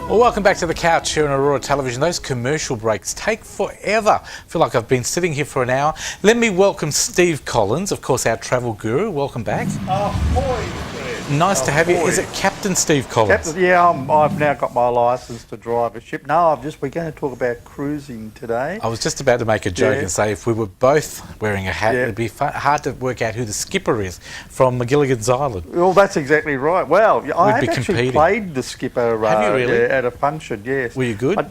Well, welcome back to the couch here on Aurora Television. Those commercial breaks take forever. I feel like I've been sitting here for an hour. Let me welcome Steve Collins, of course, our travel guru. Welcome back. Nice to have you. Is it Captain Steve Collins? Captain, yeah, I've now got my licence to drive a ship. No, we're going to talk about cruising today. I was just about to make a joke and say if we were both wearing a hat, it'd be hard to work out who the skipper is from McGilligan's Island. Well, that's exactly right. Well, I have actually played the skipper have you really? at a function, yes. Were you good?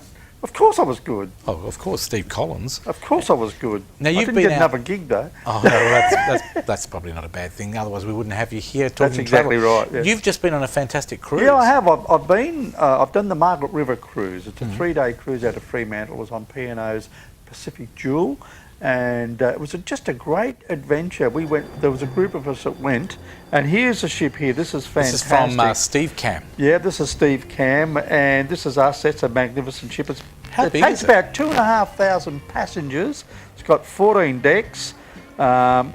Of course I was good. Oh, of course, Steve Collins. Of course I was good. Now, I didn't get another gig, though. Oh, no, well, that's probably not a bad thing. Otherwise, we wouldn't have you here talking That's exactly travel. right. Yeah. You've just been on a fantastic cruise. Yeah, I have. I've done the Margaret River cruise. It's a 3-day cruise out of Fremantle. It was on P&O's Pacific Jewel, and it was just a great adventure. We went. There was a group of us that went, and here's the ship here. This is fantastic. This is from Steve Cam. Yeah, this is Steve Cam, and this is us. That's a magnificent ship. How big takes is it? about 2,500 passengers. It's got 14 decks, and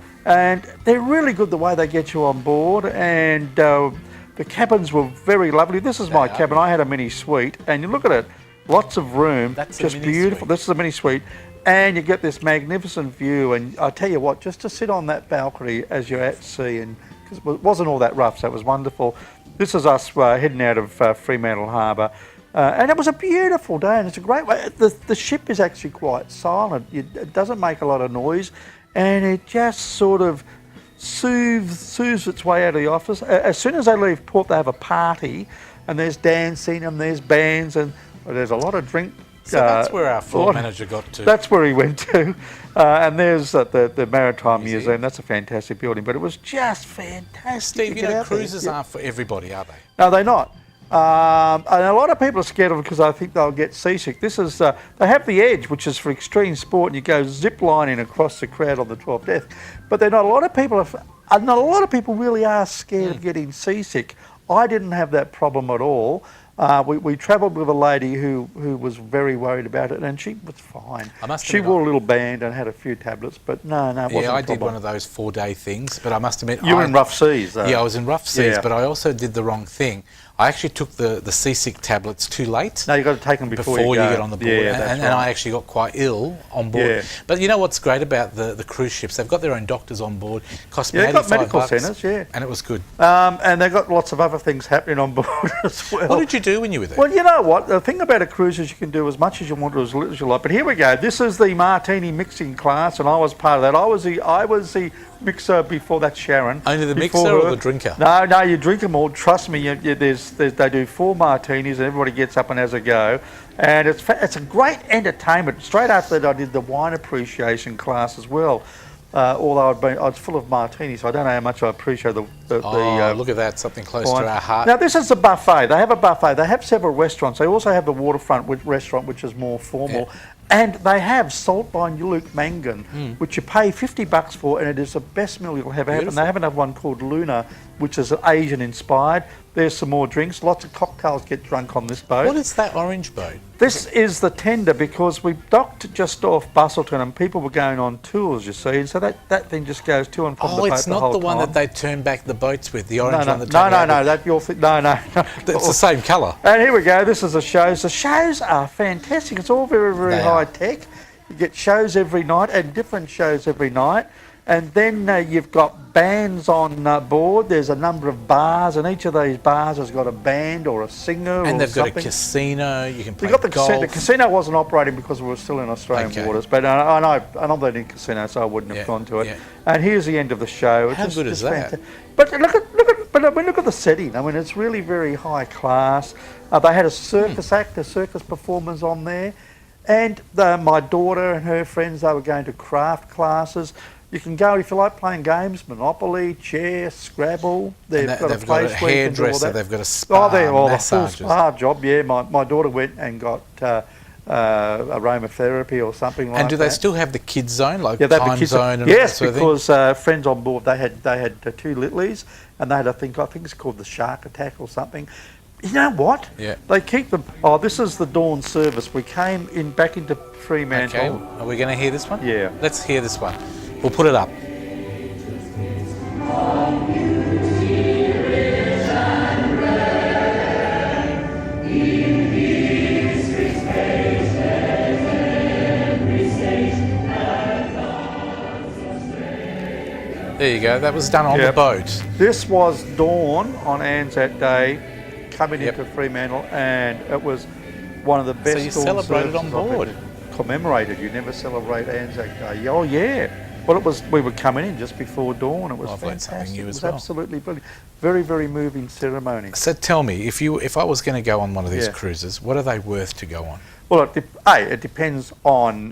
they're really good the way they get you on board. And the cabins were very lovely. This is my cabin. I had a mini suite, and you look at it, lots of room. That's just a mini beautiful. Suite. This is a mini suite. And you get this magnificent view, and I tell you what, just to sit on that balcony as you're at sea, and because it wasn't all that rough, so it was wonderful. This is us heading out of Fremantle Harbour, and it was a beautiful day, and it's a great way. The ship is actually quite silent. It doesn't make a lot of noise, and it just sort of soothes its way out of the office. As soon as they leave port, they have a party, and there's dancing, and there's bands, and there's a lot of drink. So that's where our floor manager got to. That's where he went to. And there's the Maritime Museum. That's a fantastic building. But it was just fantastic. Steve, you know, cruises aren't for everybody, are they? No, they're not. And a lot of people are scared of it because I think they'll get seasick. This is, they have the Edge, which is for extreme sport, and you go zip lining across the crowd on the 12th deck. But they're not. A lot of people really are scared of getting seasick. I didn't have that problem at all. We travelled with a lady who was very worried about it, and she was fine. She wore a little band and had a few tablets, but no, it wasn't a problem. I did one of those 4-day things, but I must admit... You were in rough seas, though. Yeah, I was in rough seas, but I also did the wrong thing. I actually took the seasick tablets too late. No, you've got to take them before you get on the board. Yeah, and I actually got quite ill on board. Yeah. But you know what's great about the cruise ships? They've got their own doctors on board. Cost me $85. They've got medical centres, and it was good. And they've got lots of other things happening on board as well. What did you do when you were there? Well, you know what? The thing about a cruise is you can do as much as you want or as little as you like. But here we go. This is the martini mixing class, and I was part of that. I was the mixer before that, Sharon. Only the mixer or the drinker? No, you drink them all. Trust me. They do 4 martinis, and everybody gets up and has a go. And it's a great entertainment. Straight after that, I did the wine appreciation class as well. Although I was full of martinis, so I don't know how much I appreciate the look at that, something close to our heart. Now this is a buffet. They have a buffet. They have several restaurants. They also have the waterfront restaurant, which is more formal. Yeah. And they have salt by Luke Mangan, which you pay $50 for, and it is the best meal you'll ever have. And they have another one called Luna, which is Asian inspired. There's some more drinks. Lots of cocktails get drunk on this boat. What is that orange boat? This is the tender, because we docked just off Bustleton and people were going on tours, you see, and so that thing just goes to and from the boat the whole time. Oh, it's not the one that they turn back the boats with, the orange one that No. It's the same colour. And here we go, this is the shows. The shows are fantastic. It's all very, very high tech. You get shows every night and different shows every night. And then you've got bands on board. There's a number of bars, and each of these bars has got a band or a singer. And they've got a something. Casino. You can play golf. The casino wasn't operating because we were still in Australian waters. But I know they did casino, so I wouldn't have gone to it. Yeah. And here's the end of the show. How good is that? But look at the setting. I mean, it's really very high class. They had a circus act, a circus performers on there, and my daughter and her friends, they were going to craft classes. You can go if you like playing games, Monopoly, chess, Scrabble. They've got a hairdresser, they've got a spa, the full spa job, yeah. My daughter went and got aromatherapy or something like that. And do they still have the kids zone, like time zone? And yes, because friends on board, they had 2 Littleys, and they had I think it's called the Shark Attack or something. You know what? Yeah. They keep them. Oh, this is the dawn service. We came back into Fremantle. Okay, are we going to hear this one? Yeah. Let's hear this one. We'll put it up. In There you go. That was done on the Yep. boat. This was dawn on Anzac Day, coming Yep. into Fremantle, and it was one of the best you dawn celebrated on services I've board. ever commemorated. You never celebrate Anzac Day. Oh yeah. Well, it was. We were coming in just before dawn. It was I've learned something fantastic. new It as was well. absolutely brilliant. Very, very moving ceremony. So tell me, if I was going to go on one of these Yeah. cruises, what are they worth to go on? Well, it depends on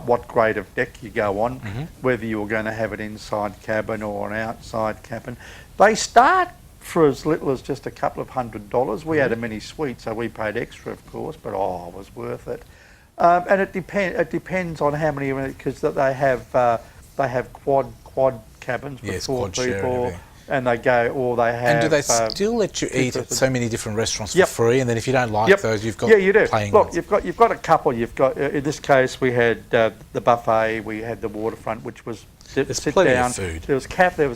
what grade of deck you go on, whether you're going to have an inside cabin or an outside cabin. They start for as little as just a couple of $100. We had a mini suite, so we paid extra, of course, but it was worth it. And it depends on how many, because they have quad cabins for Yes, 4 quad share and people, everything. and they go, or they have. And do they still let you eat at two-person. so many different restaurants Yep. for free? And then if you don't like Yep. those, you've got yeah, you do. playing Look, ones? you've got a couple. You've got in this case we had the buffet, we had the waterfront, which was There's sit plenty of down. food. There was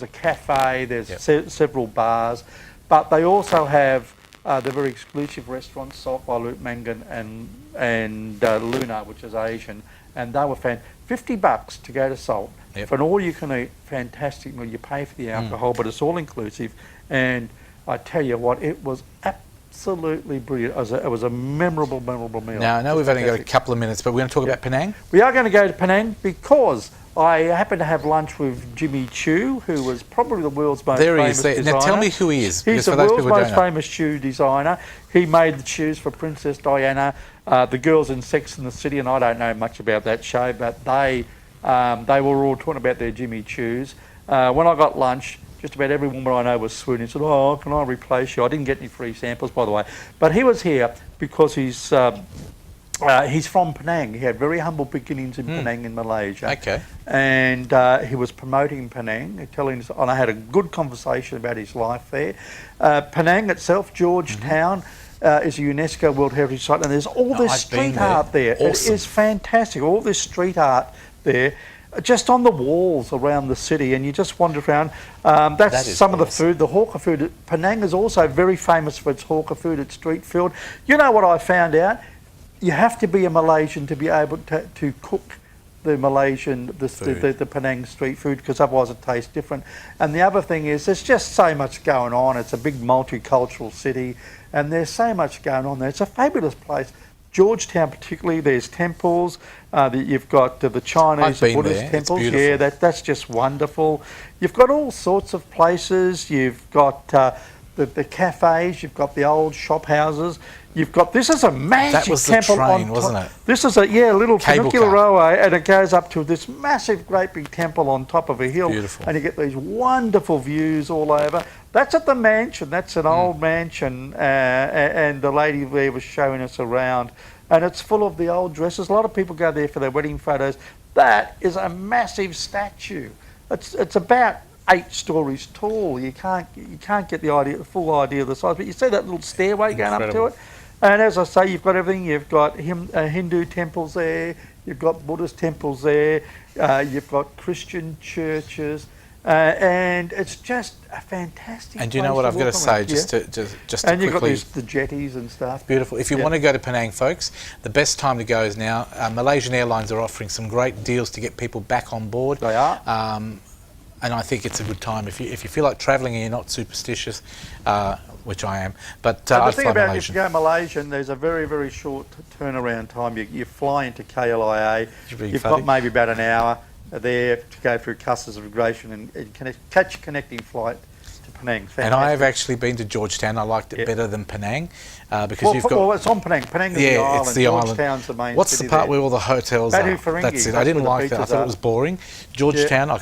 a cafe. There's Yep. several bars, but they also have the very exclusive restaurants, Salt by Luke Mangan and Luna, which is Asian, and they were $50 to go to Salt. Yep. For an all-you-can-eat, fantastic meal. You pay for the alcohol, but it's all inclusive. And I tell you what, it was absolutely brilliant. It was a memorable meal. Now, I know Just we've only got a fantastic. couple of minutes, but we're going to talk about Penang. We are going to go to Penang because I happened to have lunch with Jimmy Choo, who was probably the world's most There he famous is. There. designer. Now, tell me who he is. He's because the for those world's people who most don't know. famous shoe designer. He made the shoes for Princess Diana, the girls in Sex and the City, and I don't know much about that show, but they were all talking about their Jimmy Choos. When I got lunch, just about every woman I know was swooning. He said, "Oh, can I replace you?" I didn't get any free samples, by the way. But he was here because he's from Penang. He had very humble beginnings in Penang in Malaysia. Okay. And he was promoting Penang, telling us, and I had a good conversation about his life there. Penang itself, Georgetown, is a UNESCO World Heritage Site, and there's all this I've been street art there. Awesome. It is fantastic. All this street art there, just on the walls around the city, and you just wander around. That's That is some of the awesome. food, the hawker food. Penang is also very famous for its hawker food, its street food. You know what I found out? You have to be a Malaysian to be able to cook the Malaysian, the Penang street food, because otherwise it tastes different. And the other thing is, there's just so much going on. It's a big multicultural city, and there's so much going on there. It's a fabulous place. Georgetown particularly, there's temples, you've got the Chinese I've been Buddhist there. It's temples. beautiful. Yeah, that's just wonderful. You've got all sorts of places. You've got the cafes, you've got the old shop houses. You've got, this is a magic was the temple train, on wasn't top. it? This is a little Cable funicular car. railway, and it goes up to this massive, great big temple on top of a hill. Beautiful. And you get these wonderful views all over. That's at the mansion. That's an old mansion, and the lady there was showing us around. And it's full of the old dresses. A lot of people go there for their wedding photos. That is a massive statue. It's about 8 stories tall. You can't get the full idea of the size, but you see that little stairway going up to Incredible. it. And as I say, you've got everything. You've got Hindu temples there. You've got Buddhist temples there. You've got Christian churches, and it's just a fantastic. And do you know place what I've got to walk say? around. Just Yeah. to And you've got quickly. the jetties and stuff. Beautiful. If you Yeah. want to go to Penang, folks, the best time to go is now. Malaysian Airlines are offering some great deals to get people back on board. They are. And I think it's a good time if you feel like travelling and you're not superstitious, which I am. But And the I'd thing fly about if Malaysian. you go Malaysian, there's a very, very short turnaround time. You fly into KLIA, Should be you've funny. got maybe about an hour there to go through customs of immigration and catch a connecting flight to Penang. And Fantastic. I have actually been to Georgetown. I liked it Yeah. better than Penang because you've got. Well, it's on Penang. Penang is the Yeah, island. it's the island. Georgetown's the main What's the city part there. where all the hotels Batu are? Ferringhi, That's it. I that's didn't where the like that. I beaches thought are. it was boring. Georgetown, I love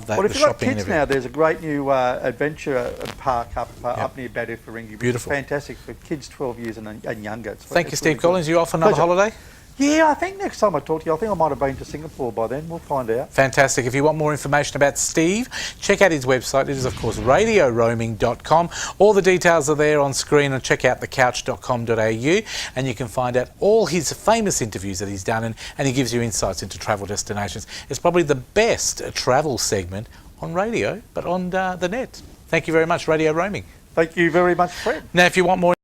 that. Well, if the you've got shopping and kids everything. now, there's a great new adventure park up near Batu Ferringhi. Which Beautiful. is fantastic for kids 12 years and younger. Thank you, It's Steve really good. Collins. You off on another Pleasure. holiday? Yeah, I think next time I talk to you, I think I might have been to Singapore by then. We'll find out. Fantastic. If you want more information about Steve, check out his website. It is, of course, radioroaming.com. All the details are there on screen, and check out thecouch.com.au, and you can find out all his famous interviews that he's done, and he gives you insights into travel destinations. It's probably the best travel segment on radio, but on the net. Thank you very much, Radio Roaming. Thank you very much, Fred. Now, if you want more